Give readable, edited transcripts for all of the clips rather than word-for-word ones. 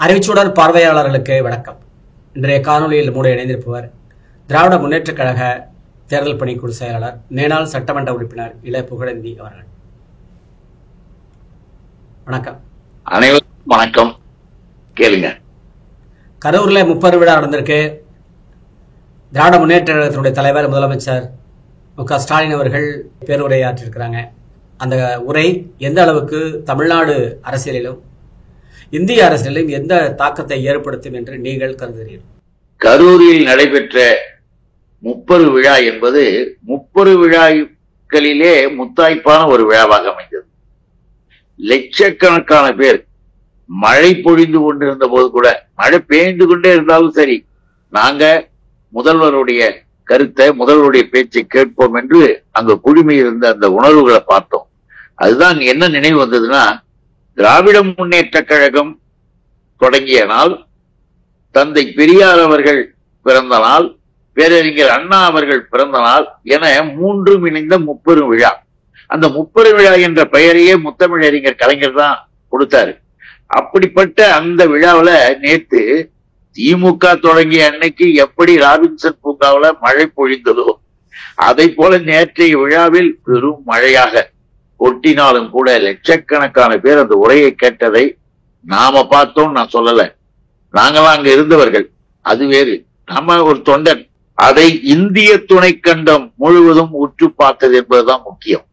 அறிவிச்சுடர் பார்வையாளர்களுக்கு வணக்கம். இன்றைய காணொலியில் மூட இணைந்திருப்பவர் திராவிட முன்னேற்றக் கழக தேர்தல் பணிக்குழு செயலாளர் மேனாள் சட்டமன்ற உறுப்பினர் இள புகழேந்தி அவர்கள். வணக்கம். அனைவருக்கும் வணக்கம். கேளுங்க. கரூர்ல 30 விழா நடந்திருக்கு. திராவிட முன்னேற்ற கழகத்தினுடைய தலைவர் முதலமைச்சர் மு.க. ஸ்டாலின் அவர்கள் பேருரையாற்றிருக்கிறாங்க. அந்த உரை எந்த அளவுக்கு தமிழ்நாடு அரசியலிலும் இந்திய அரசியலிலும் எந்த தாக்கத்தை ஏற்படுத்தும் என்று நீங்கள் கருதுகிறீர்கள்? கரூரில் நடைபெற்ற 30 விழா என்பது 30 விழாக்களிலே முத்தாய்ப்பான ஒரு விழாவாக அமைந்தது. லட்சக்கணக்கான பேர் மழை பொழிந்து கொண்டிருந்த போது கூட, மழை பெய்ந்து கொண்டே இருந்தாலும் சரி, நாங்க முதல்வருடைய கருத்தை, முதல்வருடைய பேச்சை கேட்போம் என்று அங்கு குழுமி இருந்த அந்த உணர்வுகளை பார்த்தோம். அதுதான் என்ன நினைவு வந்ததுன்னா, திராவிட முன்னேற்ற கழகம் தொடங்கிய நாள், தந்தை பெரியார் அவர்கள் பிறந்த நாள், பேரறிஞர் அண்ணா அவர்கள் பிறந்த நாள் என மூன்றும் இணைந்த 30 விழா. அந்த 30 விழா என்ற பெயரையே முத்தமிழறிஞர் கலைஞர் தான் கொடுத்தாரு. அப்படிப்பட்ட அந்த விழாவில நேத்து திமுக தொடங்கிய அன்னைக்கு எப்படி ராபின்சன் பூங்காவில மழை பொழிந்ததோ, அதை போல நேற்றைய விழாவில் பெரும் மழையாக கொட்டினாலும் கூட லட்சக்கணக்கான பேர் அந்த உரையை கேட்டதை நாம பார்த்தோம். நான் சொல்லல, நாங்களாம் அங்க இருந்தவர்கள், அது வேறு. நம்ம ஒரு தொண்டன் அதை இந்திய துணைக்கண்டம் முழுவதும் உற்று பார்த்தது என்பதுதான் முக்கியம்.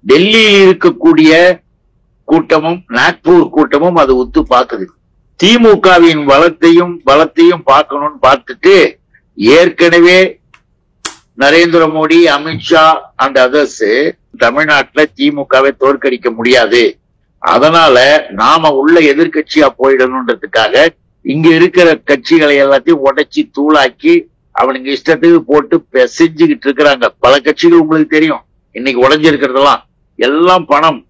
டெல்லியில் இருக்கக்கூடிய கூட்டமும் நாக்பூர் கூட்டமும் அது உத்து பார்த்தது. திமுகவின் பலத்தையும் பார்க்கணும்னு பார்த்துட்டு, ஏற்கனவே நரேந்திர மோடி, அமித்ஷா அண்ட் அதர்ஸ் தமிழ்நாட்டுல திமுகவை தோற்கடிக்க முடியாது, அதனால நாம உள்ள எதிர்கட்சியா போயிடணும்ன்றதுக்காக இங்க இருக்கிற கட்சிகளை எல்லாத்தையும் உடைச்சி தூளாக்கி அவனுங்க இஷ்டத்துக்கு போட்டு செஞ்சுக்கிட்டு இருக்கிறாங்க. பல கட்சிகள் உங்களுக்கு தெரியும் இன்னைக்கு உடைஞ்சிருக்கிறதெல்லாம். எல்லாம் பணம்,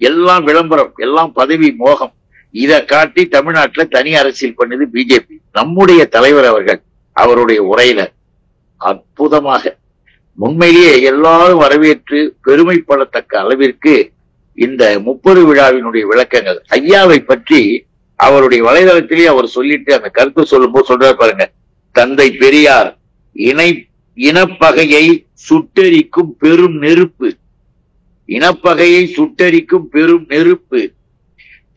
எல்லாம் விளம்பரம், எல்லாம் பதவி மோகம். இதை காட்டி தமிழ்நாட்டுல தனி அரசியல் பண்ணுது பிஜேபி. நம்முடைய தலைவர் அவர்கள் அவருடைய உரையில அற்புதமாக, உண்மையிலேயே எல்லாரும் வரவேற்று பெருமைப்படத்தக்க அளவிற்கு இந்த 30 விழாவினுடைய விளக்கங்கள், ஐயாவை பற்றி அவருடைய வலைதளத்திலேயே அவர் சொல்லிட்டு அந்த கருத்து சொல்லும் போது சொல்றாரு பாருங்க. தந்தை பெரியார் இனப்பகையை சுட்டெரிக்கும் பெரும் நெருப்பு, இனப்பகையை சுட்டெரிக்கும் பெரும் நெருப்பு,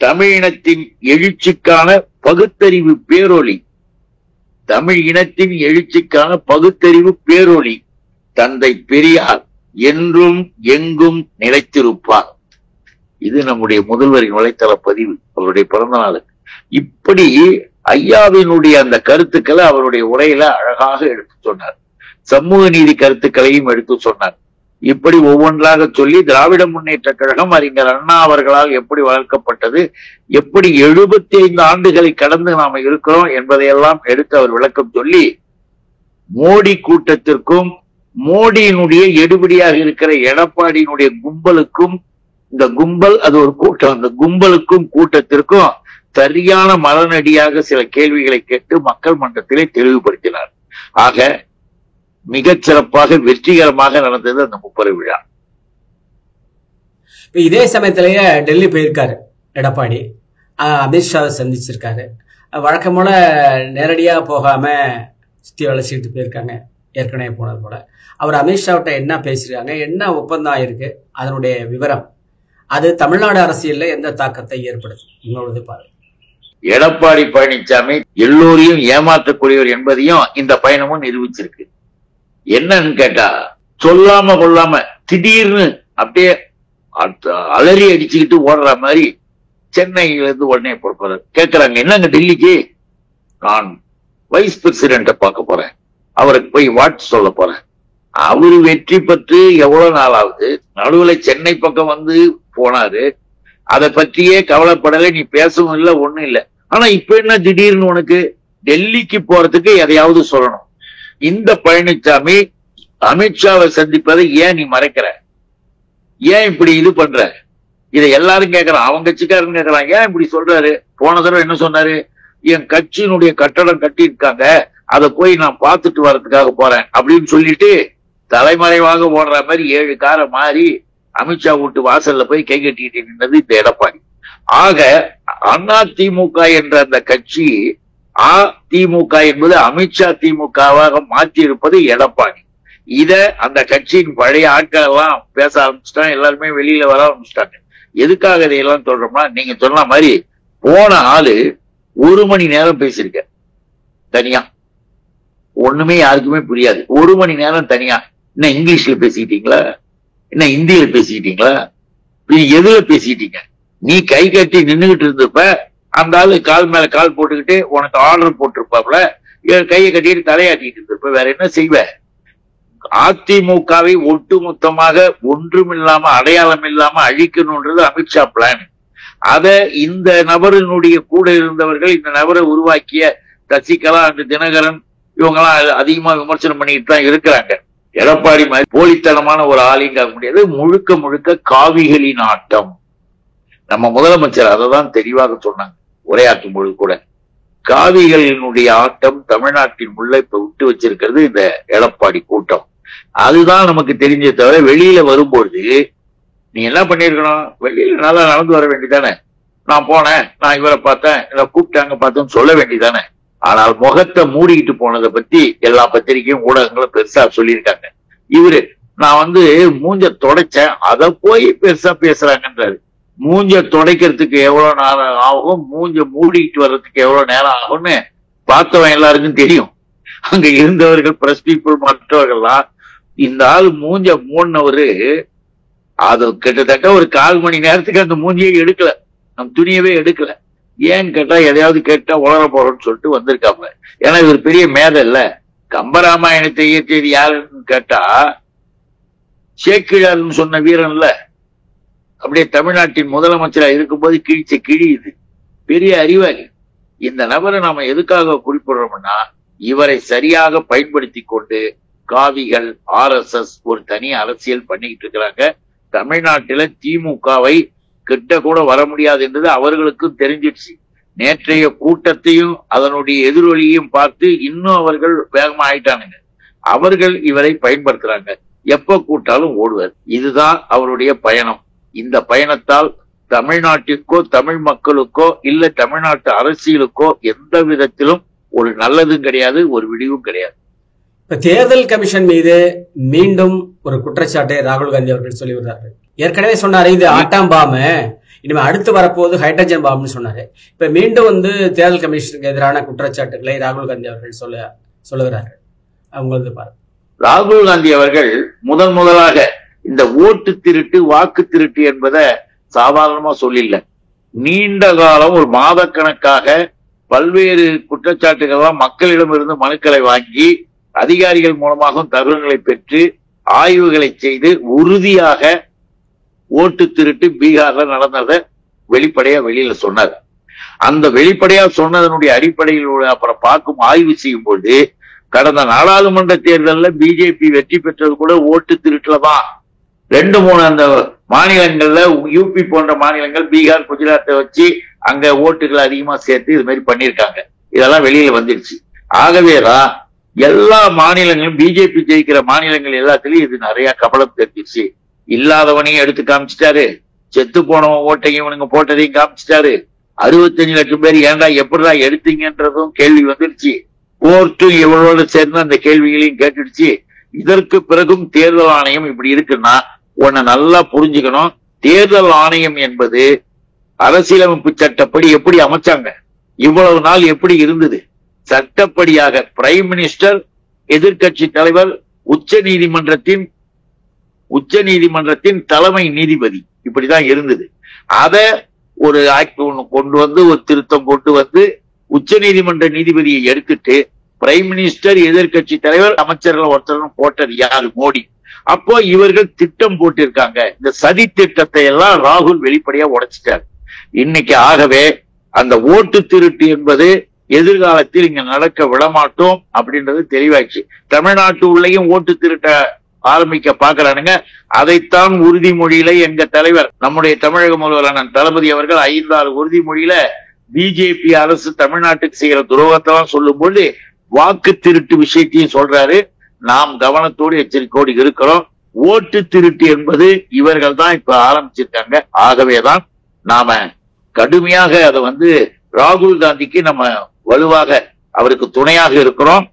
தமிழினத்தின் எழுச்சிக்கான பகுத்தறிவு பேரொளி, தமிழ் இனத்தின் எழுச்சிக்கான பகுத்தறிவு பேரொளி, தந்தை பெரியார் என்றும் எங்கும் நிலைத்திருப்பார். இது நம்முடைய முதல்வரின் வலைத்தள பதிவு, அவருடைய பிறந்த நாள். இப்படி ஐயாவினுடைய அந்த கருத்துக்களை அவருடைய உரையில அழகாக எடுத்து சொன்னார். சமூக நீதி கருத்துக்களையும் எடுத்து சொன்னார். இப்படி ஒவ்வொன்றாக சொல்லி திராவிட முன்னேற்ற கழகம் அறிஞர் அண்ணா அவர்களால் எப்படி வளர்க்கப்பட்டது, எப்படி 75 ஆண்டுகளை கடந்து நாம இருக்கிறோம் என்பதையெல்லாம் எடுத்து அவர் விளக்கம் சொல்லி, மோடி கூட்டத்திற்கும் மோடியினுடைய எடுபடியாக இருக்கிற எடப்பாடியினுடைய கும்பலுக்கும், இந்த கும்பல் அது ஒரு கூட்டம், அந்த கும்பலுக்கும் கூட்டத்திற்கும் சரியான மலநடியாக சில கேள்விகளை கேட்டு மக்கள் மன்றத்திலே தெளிவுபடுத்தினார். ஆக மிகச் சிறப்பாக வெற்றிகரமாக நடந்தது அந்த 30 விழா. இதே சமயத்திலேயே டெல்லி போயிருக்காரு எடப்பாடி, அமித்ஷாவை சந்திச்சிருக்காரு. வழக்கம் போல நேரடியா போகாம சுத்தி வளைச்சிட்டு போயிருக்காங்க, ஏற்கனவே போனது போல. அவர் அமித்ஷாவிட்ட என்ன பேசிருக்காங்க, என்ன ஒப்பந்தம் ஆயிருக்கு, அதனுடைய விவரம், அது தமிழ்நாடு அரசியல்ல எந்த தாக்கத்தை ஏற்படுத்தும் உங்களோட பாருங்க. எடப்பாடி பழனிசாமி எல்லோரையும் ஏமாற்றக்கூடியவர் என்பதையும் இந்த பயணமும் நிரூபிச்சிருக்கு. என்னன்னு கேட்டா, சொல்லாம கொள்ளாம திடீர்னு அப்படியே அலறி அடிச்சுக்கிட்டு ஓடுற மாதிரி சென்னையில இருந்து உடனே பொறுப்பாரு. கேட்கிறாங்க, என்னங்க டெல்லிக்கு? நான் வைஸ் பிரசிடென்ட பார்க்க போறேன், அவருக்கு போய் வாட்ஸ் சொல்ல போறேன். அவரு வெற்றி பெற்று எவ்வளவு நாள் ஆகுது, நடுவுல சென்னை பக்கம் வந்து போனாரு, அதை பற்றியே கவலைப்படலை, நீ பேசவும் இல்லை, ஒண்ணும் இல்லை. ஆனா இப்ப என்ன திடீர்னு உனக்கு டெல்லிக்கு போறதுக்கு எதையாவது சொல்லணும். இந்த பழனிசாமி அமித்ஷாவை சந்திப்பதை ஏன் நீ மறைக்கிற, ஏன் இப்படி இது பண்ற? இதை எல்லாரும் கேட்கறான், அவங்க கட்சிக்காரங்க கேட்கறான், ஏன் இப்படி சொல்றாரு? போன தடவை என்ன சொன்னாரு, என் கட்சியினுடைய கட்டடம் கட்டியிருக்காங்க, அதை போய் நான் பார்த்துட்டு வர்றதுக்காக போறேன் அப்படின்னு சொல்லிட்டு தலைமறைவாக ஓடுற மாதிரி 7 காரை மாறி அமித்ஷா வீட்டு வாசல்ல போய் கை கட்டிட்டு நின்றது இந்த எடப்பாடி. ஆக அதிமுக என்ற அந்த கட்சி அதிமுக என்பது அமித்ஷா திமுகவாக மாற்றி இருப்பது எடப்பாடி. இத அந்த கட்சியின் பழைய ஆட்கள் எல்லாம் பேச ஆரம்பிச்சுட்டாங்க, எல்லாருமே வெளியில வர ஆரம்பிச்சுட்டாங்க. எதுக்காக இதையெல்லாம் சொல்றோம்னா, நீங்க சொன்ன மாதிரி போன ஆளு 1 மணி நேரம் பேசியிருக்க தனியா, ஒண்ணுமே யாருக்குமே புரியாது. 1 மணி நேரம் தனியா. என்ன இங்கிலீஷ்ல பேசிக்கிட்டீங்களா, என்ன ஹிந்தியில பேசிக்கிட்டீங்களா, எதுல பேசிக்கிட்டீங்க? நீ கை கட்டி நின்றுகிட்டு இருந்தப்ப அந்த ஆளு கால் மேல கால் போட்டுக்கிட்டு உனக்கு ஆர்டர் போட்டிருப்பாப்ல, கையை கட்டிட்டு தலையாட்டிட்டு இருந்திருப்ப. வேற என்ன செய்வ? அதிமுகவை ஒட்டுமொத்தமாக ஒன்றும் இல்லாம அடையாளம் இல்லாம அழிக்கணும்ன்றது அமித்ஷா பிளான். அத இந்த நபரினுடைய கூட இருந்தவர்கள், இந்த நபரை உருவாக்கிய சசிகலா அண்ட் தினகரன் இவங்கெல்லாம் அதிகமா விமர்சனம் பண்ணிட்டு தான் இருக்கிறாங்க. எடப்பாடி மாதிரி போலித்தனமான ஒரு ஆளிங்க முடியாது. முழுக்க முழுக்க காவிகளின் ஆட்டம். நம்ம முதலமைச்சர் அதை தான் தெளிவாக சொன்னாங்க உரையாற்றும் பொழுது கூட. காவிகளினுடைய ஆட்டம் தமிழ்நாட்டின் உள்ள இப்ப விட்டு வச்சிருக்கிறது இந்த எடப்பாடி கூட்டம். அதுதான் நமக்கு தெரிஞ்சே தவிர, வெளியில வரும்பொழுது நீ என்ன பண்ணிருக்கணும்? வெளியில நல்லா நடந்து வர வேண்டியதானே. நான் போனேன், நான் இவரை பார்த்தேன், இதை கூப்பிட்டாங்க பார்த்தேன்னு சொல்ல வேண்டியதானே. ஆனால் முகத்தை மூடிக்கிட்டு போனதை பத்தி எல்லா பத்திரிகையும் ஊடகங்களும் பெருசா சொல்லியிருக்காங்க. இவரு நான் மூஞ்ச தொடச்சேன், அதை போய் பெருசா பேசுறாங்கன்றாரு. மூஞ்ச துடைக்கிறதுக்கு எவ்வளவு நேரம் ஆகும், மூஞ்ச மூடிட்டு வர்றதுக்கு எவ்வளவு நேரம் ஆகும்னு பார்த்தவன் எல்லாருக்கும் தெரியும். அங்க இருந்தவர்கள், பிரஸ் பீப்புள், மற்றவர்கள்லாம் இந்த ஆள் மூஞ்ச மூடினவரு அது கிட்டத்தட்ட ஒரு 1/4 மணி நேரத்துக்கு அந்த மூஞ்சியை எடுக்கல, நம் துணியவே எடுக்கல. ஏன்னு கேட்டா எதையாவது கேட்டா உளர போறோம்னு சொல்லிட்டு வந்திருக்காங்க. ஏன்னா இவர் பெரிய மேதை இல்ல. கம்பராமாயணத்தை இயற்றியது யாருன்னு கேட்டா சேக்கிழார்னு சொன்ன வீரன் இல்ல. அப்படியே தமிழ்நாட்டின் முதலமைச்சரா இருக்கும்போது கிழிச்ச கிழி இது. பெரிய அறிவாளி. இந்த நபரை நாம எதுக்காக குறிப்பிடுறோம்னா, இவரை சரியாக பயன்படுத்தி கொண்டு காவிகள், RSS ஒரு தனி அரசியல் பண்ணிக்கிட்டு இருக்கிறாங்க. தமிழ்நாட்டில திமுகவை கிட்ட கூட வர முடியாது என்றது அவர்களுக்கும் தெரிஞ்சிடுச்சு. நேற்றைய கூட்டத்தையும் அதனுடைய எதிரொலியையும் பார்த்து இன்னும் அவர்கள் வேகமா ஆயிட்டானுங்க. அவர்கள் இவரை பயன்படுத்துறாங்க. எப்ப கூட்டாலும் ஓடுவார். இதுதான் அவருடைய பயணம். இந்த பயணத்தால் தமிழ்நாட்டிற்கோ தமிழ் மக்களுக்கோ இல்ல தமிழ்நாட்டு அரசியலுக்கோ எந்த விதத்திலும் ஒரு நல்லதும் கிடையாது, ஒரு விடிவும் கிடையாது. இப்ப தேர்தல் கமிஷன் மீது மீண்டும் ஒரு குற்றச்சாட்டை ராகுல் காந்தி அவர்கள் சொல்லி வருகிறார்கள். ஏற்கனவே சொன்னாரு இது ஆட்டாம் பாம்பு, இனிமே அடுத்து வரப்போது ஹைட்ரஜன் பாம்புன்னு சொன்னாரு. இப்ப மீண்டும் தேர்தல் கமிஷனுக்கு எதிரான குற்றச்சாட்டுகளை ராகுல் காந்தி அவர்கள் சொல்லுகிறார்கள். அவங்களது பாருங்க. ராகுல் காந்தி அவர்கள் முதலாக இந்த ஓட்டு திருட்டு, வாக்கு திருட்டு என்பதை சாதாரணமா சொல்லில்ல. நீண்ட காலம் ஒரு மாதக்கணக்காக பல்வேறு குற்றச்சாட்டுகள்லாம் மக்களிடம் இருந்து மனுக்களை வாங்கி அதிகாரிகள் மூலமாகவும் தகவல்களை பெற்று ஆய்வுகளை செய்து உறுதியாக ஓட்டு திருட்டு பீகார்ல நடந்ததை வெளிப்படையா வெளியில சொன்னார். அந்த வெளிப்படையா சொன்னதனுடைய அடிப்படையில் அப்புறம் பார்க்கும் ஆய்வு செய்யும் போது கடந்த நாடாளுமன்ற தேர்தலில் பிஜேபி வெற்றி பெற்றது கூட ஓட்டு திருட்டுல தான். 2-3 அந்த மாநிலங்கள்ல, யூபி போன்ற மாநிலங்கள், பீகார், குஜராத்தை வச்சு அங்க ஓட்டுகளை அதிகமா சேர்த்து இது மாதிரி பண்ணிருக்காங்க. இதெல்லாம் வெளியில வந்துருச்சு. ஆகவேதான் எல்லா மாநிலங்களும், பிஜேபி ஜெயிக்கிற மாநிலங்கள் எல்லாத்திலயும் இது நிறைய கபலம் தெரிஞ்சிருச்சு. இல்லாதவனையும் எடுத்து காமிச்சிட்டாரு, செத்து போனவன் ஓட்டையும் இவனுங்க போட்டதையும் காமிச்சிட்டாரு. 65 லட்சம் பேர் ஏன்டா எப்படிடா எடுத்தீங்கன்றதும் கேள்வி வந்துருச்சு. கோர்ட்டும் இவரோட சேர்ந்து அந்த கேள்விகளையும் கேட்டுடுச்சு. இதற்கு பிறகும் தேர்தல் ஆணையம் இப்படி இருக்குன்னா உன்னை நல்லா புரிஞ்சுக்கணும். தேர்தல் ஆணையம் என்பது அரசியலமைப்பு சட்டப்படி எப்படி அமைச்சாங்க, இவ்வளவு நாள் எப்படி இருந்தது, சட்டப்படியாக பிரைம் மினிஸ்டர், எதிர்கட்சி தலைவர், உச்ச நீதிமன்றத்தின் தலைமை நீதிபதி, இப்படிதான் இருந்தது. அத ஒரு ஆக்ட் ஒண்ணு கொண்டு வந்து, ஒரு திருத்தம் கொண்டு வந்து உச்ச நீதிமன்ற நீதிபதியை எடுத்துட்டு பிரைம் மினிஸ்டர், எதிர்கட்சி தலைவர், அமைச்சர்கள் ஒருத்தரும் போட்டது யாரு? மோடி. அப்போ இவர்கள் திட்டம் போட்டிருக்காங்க. இந்த சதி திட்டத்தை எல்லாம் ராகுல் வெளிப்படையா உடைச்சிட்டார் இன்னைக்கு. ஆகவே அந்த ஓட்டு திருட்டு என்பது எதிர்காலத்தில் இங்க நடக்க விடமாட்டோம் அப்படின்றது தெளிவாச்சு. தமிழ்நாட்டு உள்ளேயும் ஓட்டு திருட்ட ஆரம்பிக்க பாக்குறானுங்க. அதைத்தான் உறுதிமொழியில எங்க தலைவர், நம்முடைய தமிழக முதல்வர் தளபதி அவர்கள் 5-6 உறுதிமொழியில பிஜேபி அரசு தமிழ்நாட்டுக்கு செய்யற துரோகத்தான் சொல்லும்போது வாக்கு திருட்டு விஷயத்தையும் சொல்றாரு. நாம் கவனத்தோடு எச்சரிக்கையோடு இருக்கிறோம். ஓட்டு திருட்டு என்பது இவர்கள் தான் இப்ப ஆரம்பிச்சிருக்காங்க. ஆகவேதான் நாம கடுமையாக அதை ராகுல் காந்திக்கு நம்ம வலுவாக அவருக்கு துணையாக இருக்கிறோம்.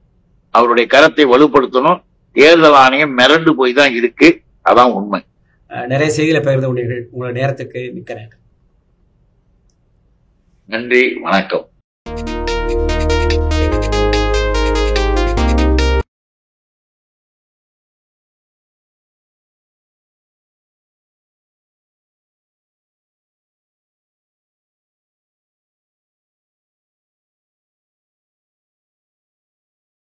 அவருடைய கரத்தை வலுப்படுத்தணும். தேர்தல் ஆணையம் மிரண்டு போய் தான் இருக்கு. அதான் உண்மை. நிறைய செய்திகளை பகிர்ந்து கொண்டீர்கள். உங்களுடைய நேரத்துக்கு மிக்க நன்றி. நன்றி, வணக்கம்.